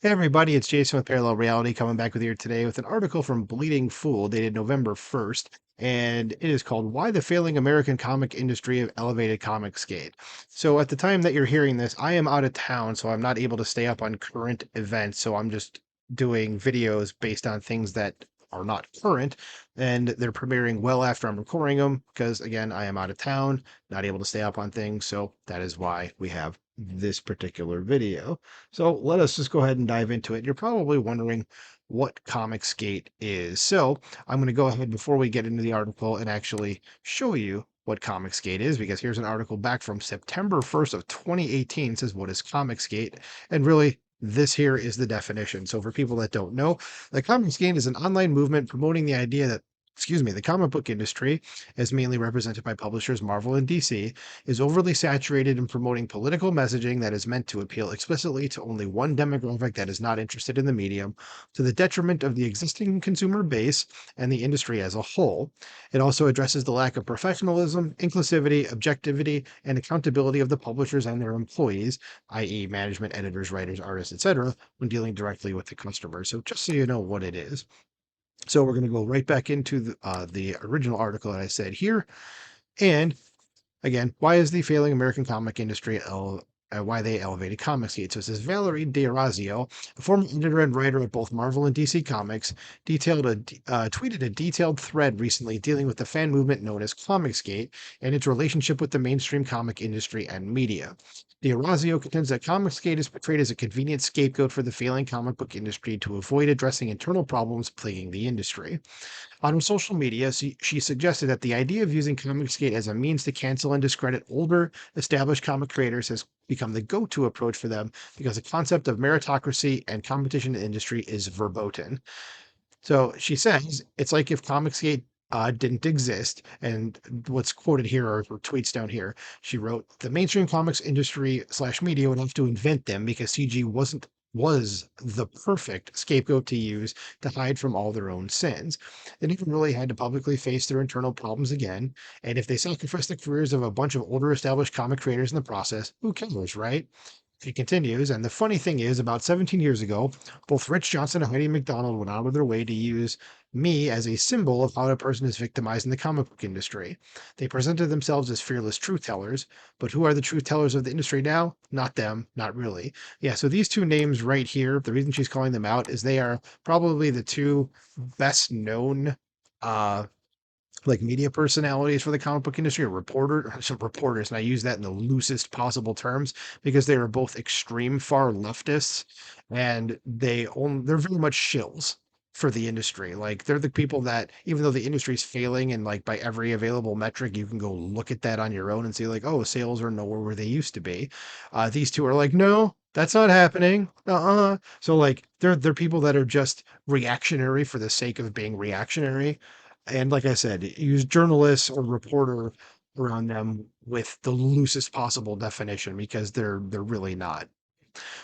Hey everybody, it's Jason with Parallel Reality coming back with you today with an article from Bleeding Fool dated November 1st, and it is called Why the Failing American Comic Industry Have Elevated ComicsGate. So at the time that you're hearing this, I am out of town, so I'm not able to stay up on current events, so I'm just doing videos based on things that are not current, and they're premiering well after I'm recording them because again, I am out of town, not able to stay up on things, so that is why we have this particular video. So let us just go ahead and dive into it. You're probably wondering what ComicsGate is. So I'm going to go ahead before we get into the article and actually show you what ComicsGate is, because here's an article back from September 1st of 2018. It says, what is ComicsGate? And really, this here is the definition. So for people that don't know, the ComicsGate is an online movement promoting the idea that the comic book industry, as mainly represented by publishers Marvel and DC, is overly saturated in promoting political messaging that is meant to appeal explicitly to only one demographic that is not interested in the medium, to the detriment of the existing consumer base and the industry as a whole. It also addresses the lack of professionalism, inclusivity, objectivity, and accountability of the publishers and their employees, i.e., management, editors, writers, artists, etc., when dealing directly with the customer. So, just so you know what it is. So, we're going to go right back into the original article that I said here. And again, why is the failing American comic industry why they elevated ComicsGate? So it says Valerie D'Orazio, a former editor and writer at both Marvel and DC Comics, tweeted a detailed thread recently dealing with the fan movement known as ComicsGate and its relationship with the mainstream comic industry and media. D'Orazio contends that ComicsGate is portrayed as a convenient scapegoat for the failing comic book industry to avoid addressing internal problems plaguing the industry. On her social media, she suggested that the idea of using ComicsGate as a means to cancel and discredit older, established comic creators has become the go-to approach for them because the concept of meritocracy and competition in the industry is verboten. So she says it's like if ComicsGate didn't exist. And what's quoted here are her tweets down here. She wrote, "The mainstream comics industry slash media would have to invent them because CG was the perfect scapegoat to use to hide from all their own sins. They never really had to publicly face their internal problems again. And if they sacrifice the careers of a bunch of older established comic creators in the process, who cares, right?" She continues, and the funny thing is, about 17 years ago, both Rich Johnson and Heidi McDonald went out of their way to use me as a symbol of how a person is victimized in the comic book industry. They presented themselves as fearless truth tellers, but who are the truth tellers of the industry now? Not them, not really. Yeah, so these two names right here, the reason she's calling them out is they are probably the two best known uh like media personalities for the comic book industry, or some reporters, and I use that in the loosest possible terms because they are both extreme far leftists, and they're very much shills for the industry. Like they're the people that, even though the industry is failing, and like by every available metric, you can go look at that on your own and see like, oh, sales are nowhere where they used to be. These two are like, no, that's not happening. So like they're people that are just reactionary for the sake of being reactionary, and like I said, use journalists or reporter around them with the loosest possible definition because they're really not.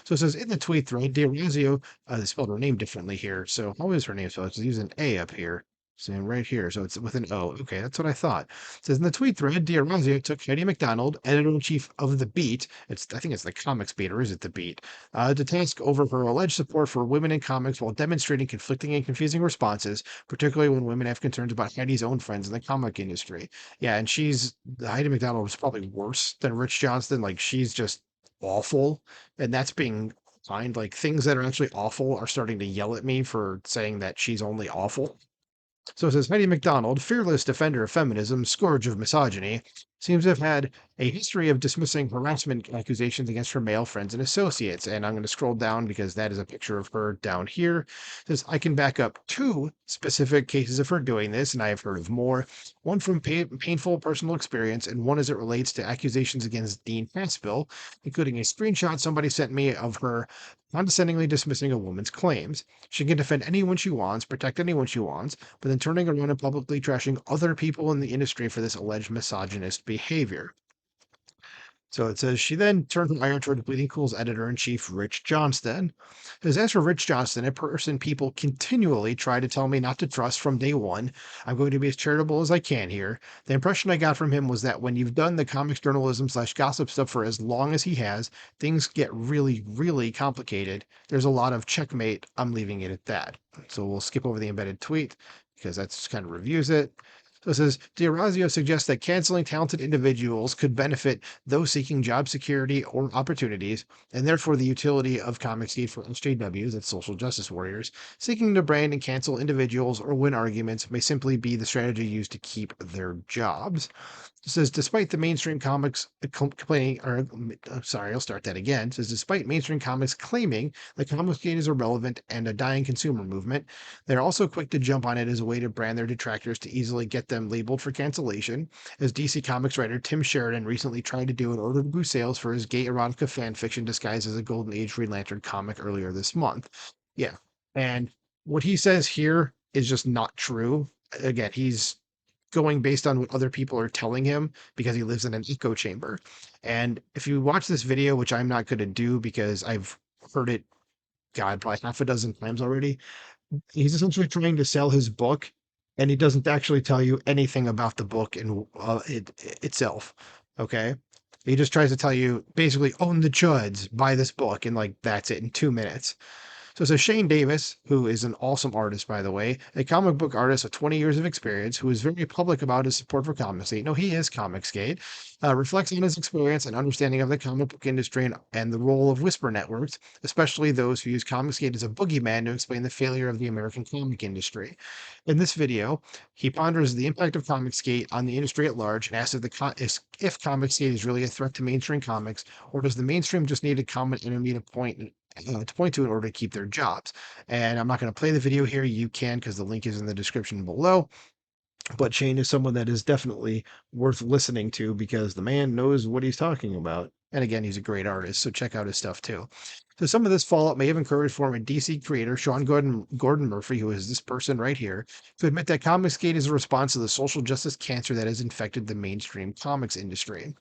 So it says in the tweet thread, D'Orazio, they spelled her name differently here. So how is her name spelled? It's using A up here. So right here. So it's with an O. Okay, that's what I thought. It says in the tweet thread, D'Orazio took Heidi McDonald, editor-in-chief of The Beat. I think it's the Comics Beat, or is it The Beat? To task over her alleged support for women in comics while demonstrating conflicting and confusing responses, particularly when women have concerns about Heidi's own friends in the comic industry. Yeah, and Heidi McDonald was probably worse than Rich Johnston. Like she's just awful, and that's being fine. Like things that are actually awful are starting to yell at me for saying that she's only awful. So it says Heidi MacDonald, fearless defender of feminism, scourge of misogyny, seems to have had a history of dismissing harassment accusations against her male friends and associates. And I'm going to scroll down because that is a picture of her down here. It says I can back up two specific cases of her doing this, and I have heard of more. One from painful personal experience, and one as it relates to accusations against Dean Haspel, including a screenshot somebody sent me of her condescendingly dismissing a woman's claims. She can defend anyone she wants, protect anyone she wants, but then turning around and publicly trashing other people in the industry for this alleged misogynist behavior. So it says she then turned her ire toward Bleeding Cool's editor in chief, Rich Johnston. It says, as for Rich Johnston, a person people continually try to tell me not to trust from day one. I'm going to be as charitable as I can here. The impression I got from him was that when you've done the comics journalism slash gossip stuff for as long as he has, things get really, really complicated. There's a lot of checkmate. I'm leaving it at that. So we'll skip over the embedded tweet because that's kind of reviews it. So it says, D'Orazio suggests that canceling talented individuals could benefit those seeking job security or opportunities, and therefore the utility of ComicsGate for SJWs, that's social justice warriors, seeking to brand and cancel individuals or win arguments may simply be the strategy used to keep their jobs. It says, despite the mainstream comics complaining, or sorry, I'll start that again. It says, despite mainstream comics claiming that ComicsGate is irrelevant and a dying consumer movement, they're also quick to jump on it as a way to brand their detractors to easily get them labeled for cancellation, as DC Comics writer Tim Sheridan recently tried to do in order to boost sales for his gay erotica fan fiction disguised as a Golden Age Green Lantern comic earlier this month. Yeah. And what he says here is just not true. Again, he's going based on what other people are telling him because he lives in an echo chamber. And if you watch this video, which I'm not going to do because I've heard it, God, probably half a dozen times already, he's essentially trying to sell his book, and he doesn't actually tell you anything about the book and itself. Okay. He just tries to tell you basically own the chuds, buy this book, and like that's it in 2 minutes. So Shane Davis, who is an awesome artist, by the way, a comic book artist with 20 years of experience, who is very public about his support for ComicsGate. No, he is ComicsGate, reflects on his experience and understanding of the comic book industry and the role of whisper networks, especially those who use ComicsGate as a boogeyman to explain the failure of the American comic industry. In this video, he ponders the impact of ComicsGate on the industry at large and asks if ComicsGate is really a threat to mainstream comics, or does the mainstream just need a common enemy to point to in order to keep their jobs. And I'm not going to play the video here. You can because the link is in the description below. But Shane is someone that is definitely worth listening to because the man knows what he's talking about. And again, he's a great artist, so check out his stuff too. So some of this fallout may have encouraged former DC creator Gordon Murphy, who is this person right here, to admit that Comicsgate is a response to the social justice cancer that has infected the mainstream comics industry.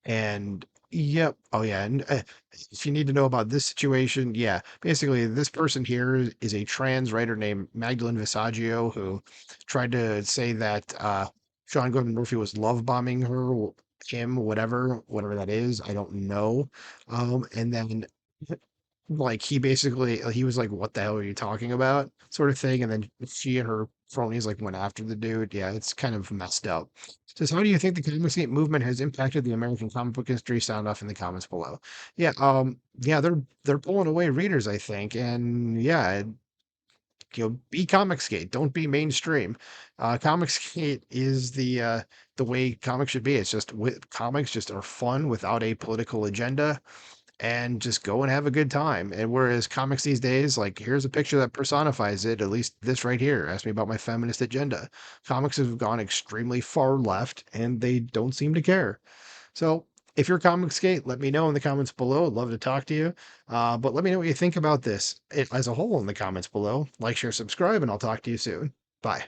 And yep. Oh, yeah. And if you need to know about this situation, yeah, basically, this person here is a trans writer named Magdalene Visaggio who tried to say that Sean Gordon Murphy was love bombing her, him, whatever that is. I don't know. And then like he basically he was like, "What the hell are you talking about?" sort of thing, and then she and her cronies like went after the dude. Yeah, it's kind of messed up. Says, how do you think the ComicsGate movement has impacted the American comic book industry? Sound off in the comments below. Yeah, yeah, they're pulling away readers, I think, and yeah, be ComicsGate, don't be mainstream. ComicsGate is the way comics should be. It's just comics just are fun without a political agenda and just go and have a good time. And whereas comics these days, like here's a picture that personifies it, at least this right here. Ask me about my feminist agenda. Comics have gone extremely far left and they don't seem to care. So if you're ComicsGate, let me know in the comments below. I'd love to talk to you. But let me know what you think about this as a whole in the comments below. Like, share, subscribe, and I'll talk to you soon. Bye.